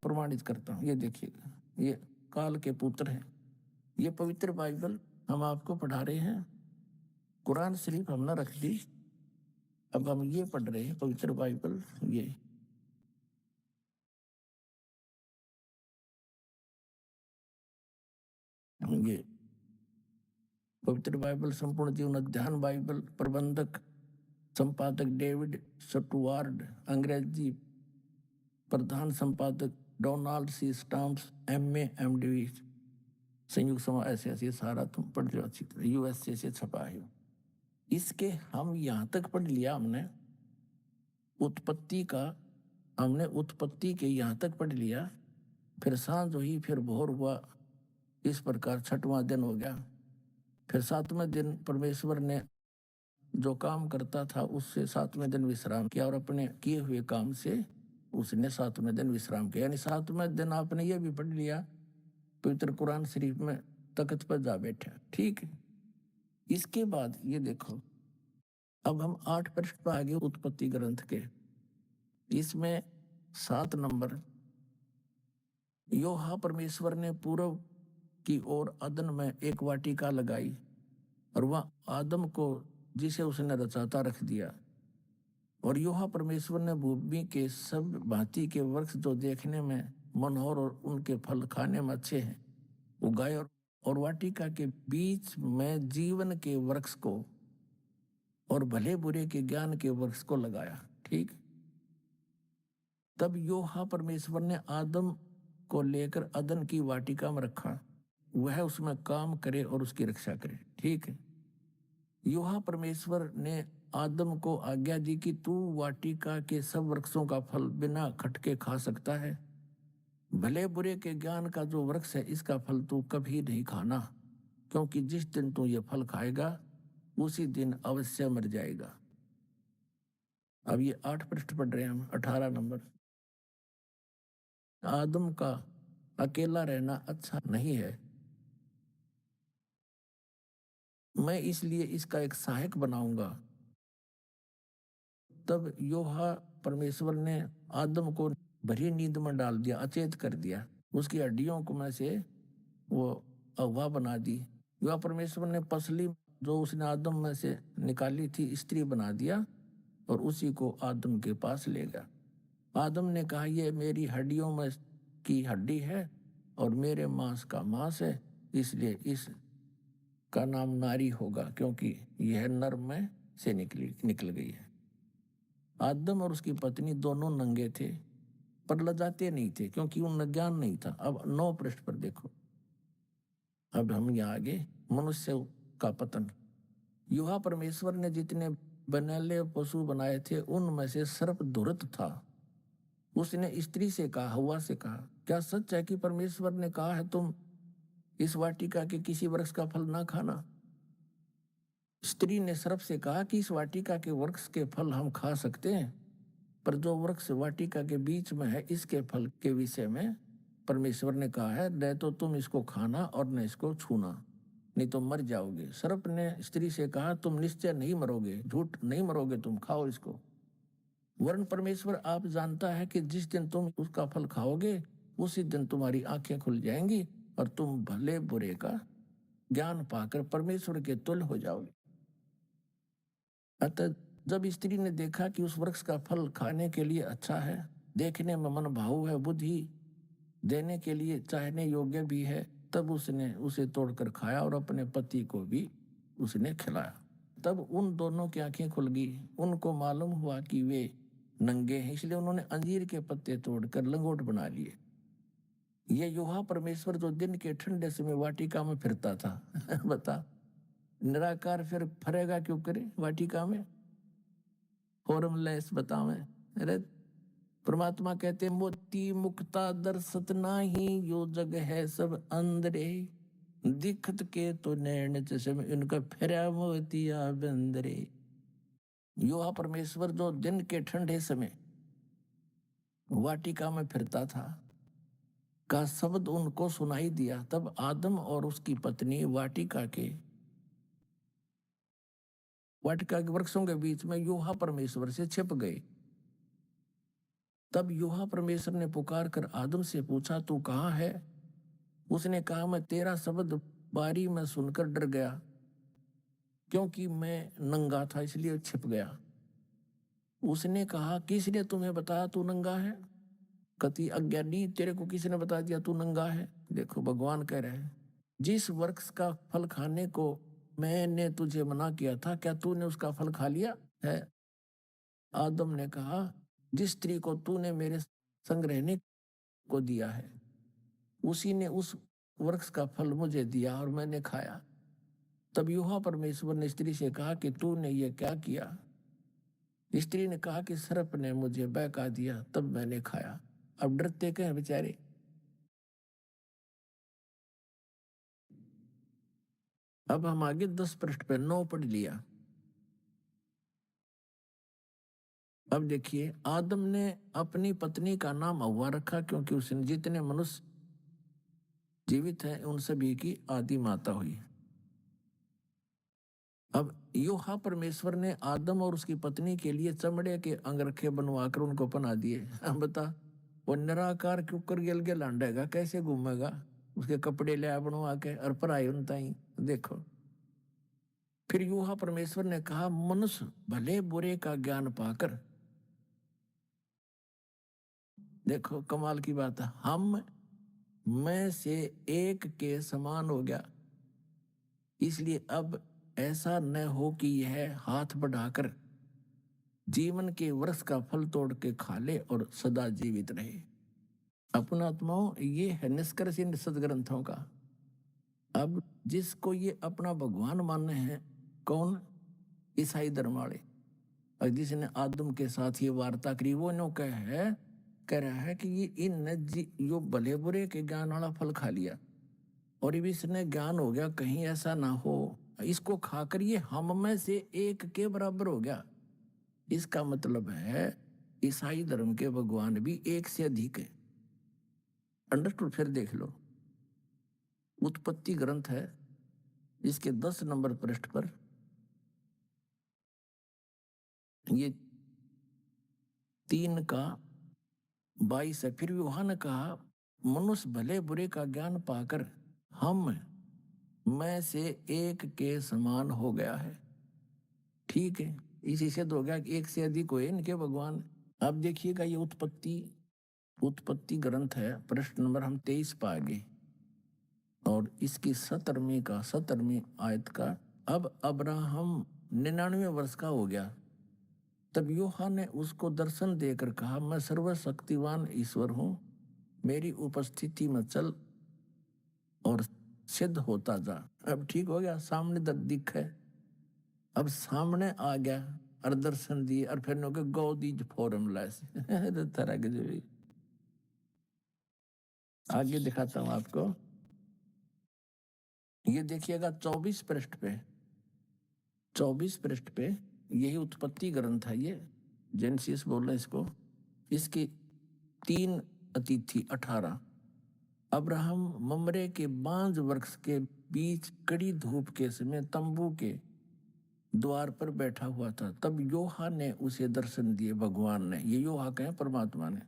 प्रमाणित करता हूँ। ये देखिएगा, ये काल के पुत्र हैं। ये पवित्र बाइबल हम आपको पढ़ा रहे हैं। कुरान शरीफ हमने रख दी, अब हम ये पढ़ रहे हैं पवित्र बाइबल। ये पवित्र बाइबल संपूर्ण जीवन अध्ययन बाइबल, प्रबंधक संपादक डेविड स्टुअर्ट, अंग्रेजी प्रधान संपादक Donald C Stamps, MA MD, संयुक्त समाज, ऐसे ऐसे सारा तुम पढ़ लो अच्छी तरह, USA से छपा है। इसके हम यहाँ तक पढ़ लिया हमने उत्पत्ति का, हमने उत्पत्ति के यहाँ तक पढ़ लिया। फिर सांझ हुई, फिर भोर हुआ, इस प्रकार छठवां दिन हो गया। फिर सातवें दिन परमेश्वर ने जो काम करता था उससे सातवें दिन विश्राम किया, और अपने किए हुए काम से उसने सातवें दिन विश्राम किया। यानी सातवें दिन आपने ये भी पढ़ लिया पवित्र कुरान शरीफ में, तख्त पर जा बैठा। ठीक है, इसके बाद ये देखो, अब हम 8 पृष्ठ पर आगे उत्पत्ति ग्रंथ के। इसमें 7 नंबर, योहा परमेश्वर ने पूर्व की ओर अदन में एक वाटिका लगाई और वह आदम को जिसे उसने रचाता रख दिया। और योहा परमेश्वर ने भूमि के सब भांति के वृक्ष जो देखने में मनोहर और उनके फल खाने में अच्छे हैं उगाए, और वाटिका के बीच में जीवन के वृक्ष को और भले बुरे के ज्ञान के वृक्ष को लगाया। ठीक, तब योहा परमेश्वर ने आदम को लेकर अदन की वाटिका में रखा, वह उसमें काम करे और उसकी रक्षा करे। ठीक है, योहा परमेश्वर ने आदम को आज्ञा दी कि तू वाटिका के सब वृक्षों का फल बिना खटके खा सकता है, भले बुरे के ज्ञान का जो वृक्ष है इसका फल तू कभी नहीं खाना, क्योंकि जिस दिन तू ये फल खाएगा उसी दिन अवश्य मर जाएगा। अब ये 8 पृष्ठ पढ़ रहे हैं हम, 18 नंबर। आदम का अकेला रहना अच्छा नहीं है, मैं इसलिए इसका एक सहायक बनाऊंगा। तब योहा परमेश्वर ने आदम को भरी नींद में डाल दिया, अचेत कर दिया, उसकी हड्डियों को में से वो अगवा बना दी। योहा परमेश्वर ने पसली जो उसने आदम में से निकाली थी स्त्री बना दिया और उसी को आदम के पास ले गया। आदम ने कहा, ये मेरी हड्डियों में की हड्डी है और मेरे मांस का मांस है, इसलिए इस का नाम नारी होगा, क्योंकि यह नर में से निकल गई है। आदम और उसकी पत्नी दोनों नंगे थे पर लजाते नहीं थे, क्योंकि उनमें ज्ञान नहीं था। अब 9 पृष्ठ पर देखो, अब हम यहाँ आगे, मनुष्य का पतन। युवा परमेश्वर ने जितने बनैले पशु बनाए थे उनमें से सर्प धुरत था। उसने स्त्री से कहा, हव्वा से कहा, क्या सच है कि परमेश्वर ने कहा है तुम इस वाटिका के किसी वृक्ष का फल ना खाना? स्त्री ने सर्प से कहा कि इस वाटिका के वृक्ष के फल हम खा सकते हैं, पर जो वृक्ष वाटिका के बीच में है इसके फल के विषय में परमेश्वर ने कहा है, न तो तुम इसको खाना और न इसको छूना, नहीं तो मर जाओगे। सर्प ने स्त्री से कहा, तुम निश्चय नहीं मरोगे, झूठ नहीं मरोगे, तुम खाओ इसको। वरन परमेश्वर आप जानता है कि जिस दिन तुम उसका फल खाओगे उसी दिन तुम्हारी आंखें खुल जाएंगी और तुम भले बुरे का ज्ञान पाकर परमेश्वर के तुल्य हो जाओगे। अतः जब स्त्री ने देखा कि उस वृक्ष का फल खाने के लिए अच्छा है, देखने में मन भावु है, बुद्धि देने के लिए चाहने योग्य भी है, तब उसने उसे तोड़कर खाया और अपने पति को भी उसने खिलाया। तब उन दोनों की आंखें खुल गई, उनको मालूम हुआ कि वे नंगे हैं, इसलिए उन्होंने अंजीर के पत्ते तोड़कर लंगोट बना लिए। ये योहा परमेश्वर जो दिन के ठंडे समय वाटिका में फिरता था बता, निराकार फिर फरेगा क्यों करे वाटिका में, फॉर्मलेस बतावे। अरे परमात्मा कहते, मोती मुक्ता दर्शत नाही, यो जग है सब अंदरे, दिखत के तो नैन चश्म इनका फिरा मोतिया बंदरे। योहा परमेश्वर जो दिन के ठंडे समय वाटिका में फिरता था का शब्द उनको सुनाई दिया। तब आदम और उसकी पत्नी वाटिका के वृक्षों के बीच में योहा परमेश्वर से छिप गए। तब यहोवा परमेश्वर ने पुकार कर आदम से पूछा, तू कहाँ है? उसने कहा, मैं तेरा शब्द बारी में सुनकर डर गया, क्योंकि मैं नंगा था इसलिए छिप गया। उसने कहा, किसने तुम्हें बताया तू नंगा है? कति अज्ञानी, तेरे को किसने बता दिया तू नंगा है? देखो भगवान कह रहे हैं, जिस वृक्ष का फल खाने को मैंने तुझे मना किया था, क्या तूने उसका फल खा लिया है? आदम ने कहा, जिस स्त्री को तूने मेरे संग रहने को दिया है, उसी ने उस वृक्ष का फल मुझे दिया और मैंने खाया। तब यहोवा परमेश्वर ने स्त्री से कहा कि तूने ये क्या किया? स्त्री ने कहा कि सर्प ने मुझे बहका दिया, तब मैंने खाया। अब डरते कहें बेचारे। अब हम आगे 10 पृष्ठ पे 9 पढ़ लिया। अब देखिए, आदम ने अपनी पत्नी का नाम हव्वा रखा, क्योंकि उसने जितने मनुष्य जीवित हैं उन सभी की आदि माता हुई। अब यहोवा परमेश्वर ने आदम और उसकी पत्नी के लिए चमड़े के अंगरखे बनवाकर उनको पहना दिए। अब बता, वो निराकार क्यों कर गेल गेल लांडेगा, कैसे घूमेगा? उसके कपड़े ले बनवा के और पराई उनता ही। देखो, फिर यहोवा परमेश्वर ने कहा, मनुष्य भले बुरे का ज्ञान पाकर, देखो कमाल की बात है, हम में से एक के समान हो गया। इसलिए अब ऐसा न हो कि यह हाथ बढ़ाकर जीवन के वृक्ष का फल तोड़ के खा ले और सदा जीवित रहे। अपना आत्माओं, ये है निष्कर्ष इन सदग्रंथों का। अब जिसको ये अपना भगवान मानने हैं, कौन? ईसाई धर्म वाले। और जिसने आदम के साथ ये वार्ता करी, वो नो कह रहा है कि ये इन यो भले बुरे के ज्ञान वाला फल खा लिया और ये भी इसने ज्ञान हो गया, कहीं ऐसा ना हो इसको खाकर ये हम में से एक के बराबर हो गया। इसका मतलब है ईसाई धर्म के भगवान भी एक से अधिक है। अंडरस्टूड? फिर देख लो, उत्पत्ति ग्रंथ है, इसके 10 नंबर पृष्ठ पर ये 3 का 22 है। फिर यूहन्ना ने कहा, मनुष्य भले बुरे का ज्ञान पाकर हम में से एक के समान हो गया है। ठीक है, इसी से हो गया कि एक से अधिक हुए इनके भगवान। अब देखिएगा, ये उत्पत्ति ग्रंथ है, पृष्ठ नंबर हम 23 पा गए और इसकी 17वीं आयत का। अब अब्राहम 99 वर्ष का हो गया। तब यूहन्ना ने उसको दर्शन देकर कहा, मैं सर्वशक्तिवान ईश्वर हूं, मेरी उपस्थिति में चल और सिद्ध होता जा। अब ठीक हो गया, सामने दिख है, अब सामने आ गया और दर्शन दिए और फिर नो के गो दीज फॉर्मूलास तरह के जो भी आगे दिखाता हूं आपको। ये देखिएगा 24 पृष्ठ पे, 24 पृष्ठ पे यही उत्पत्ति ग्रंथ है, ये जेनेसिस बोल रहे हैं इसको। इसकी 3 अतिथि 18। अब्राहम ममरे के बांज वृक्ष के बीच कड़ी धूप के समय तंबू के द्वार पर बैठा हुआ था। तब यूहन्ना ने उसे दर्शन दिए, भगवान ने, ये यूहन्ना कहें परमात्मा ने।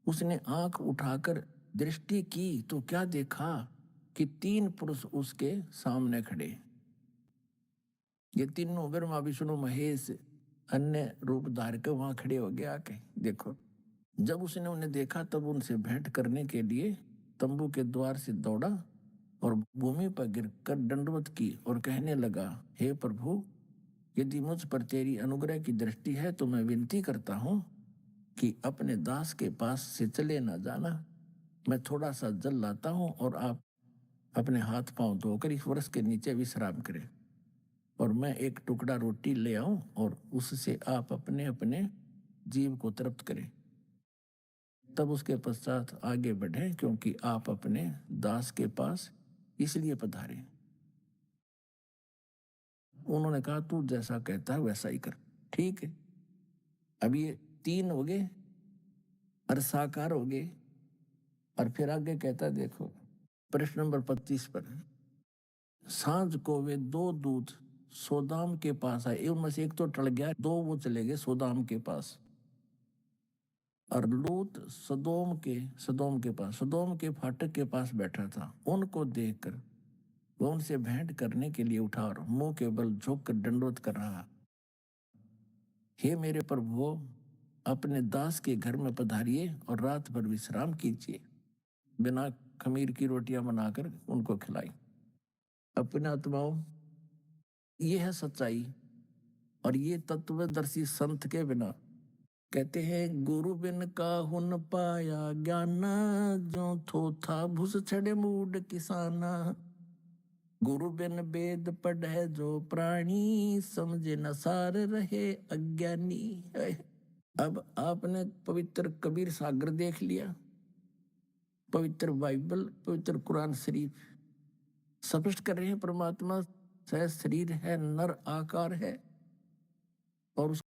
उसने आंख उठाकर दृष्टि की तो क्या देखा कि 3 पुरुष उसके सामने खड़े। ये तीनों ब्रह्मा विष्णु महेश अन्य रूप धार के वहां खड़े हो गया आके। देखो, जब उसने उन्हें देखा तब उनसे भेंट करने के लिए तंबू के द्वार से दौड़ा और भूमि पर गिरकर दंडवत की और कहने लगा, हे प्रभु, यदि मुझ पर तेरी अनुग्रह की दृष्टि है तो मैं विनती करता हूं कि अपने दास के पास से चले ना जाना। मैं थोड़ा सा जल लाता हूं और आप अपने हाथ पांव धोकर इस वृक्ष के नीचे विश्राम करें, और मैं एक टुकड़ा रोटी ले आऊं और उससे आप अपने अपने जीव को तृप्त करें, तब उसके पश्चात आगे बढ़े, क्योंकि आप अपने दास के पास इसलिए पधारे। उन्होंने कहा, तू जैसा कहता है वैसा ही कर। ठीक है, अब ये 3 हो गए और साकार हो गए। और फिर आगे कहता, देखो प्रश्न नंबर 25 पर, सांझ को वे 2 दूत सोदाम के पास आए। उनमें से एक तो टल गया, 2 वो चले गए सोदाम के पास। और लूत सदोम के फाटक के पास बैठा था। उनको देखकर वो उनसे भेंट करने के लिए उठा और मुंह के बल झुक कर दंडवत कर रहा, हे मेरे प्रभु, अपने दास के घर में पधारिए और रात भर विश्राम कीजिए। बिना खमीर की रोटियां बनाकर उनको खिलाई। अपने आत्माओं, ये है सच्चाई। और ये तत्वदर्शी संत के बिना, कहते हैं गुरु बिन काहू न पाया ज्ञान, जो थो था भूस छड़े मूड किसाना। गुरु बिन वेद पढ़े जो प्राणी, समझे न सार रहे अज्ञानी। अब आपने पवित्र कबीर सागर देख लिया, पवित्र बाइबल, पवित्र कुरान शरीफ स्पष्ट कर रहे हैं परमात्मा सह शरीर है, नर आकार है और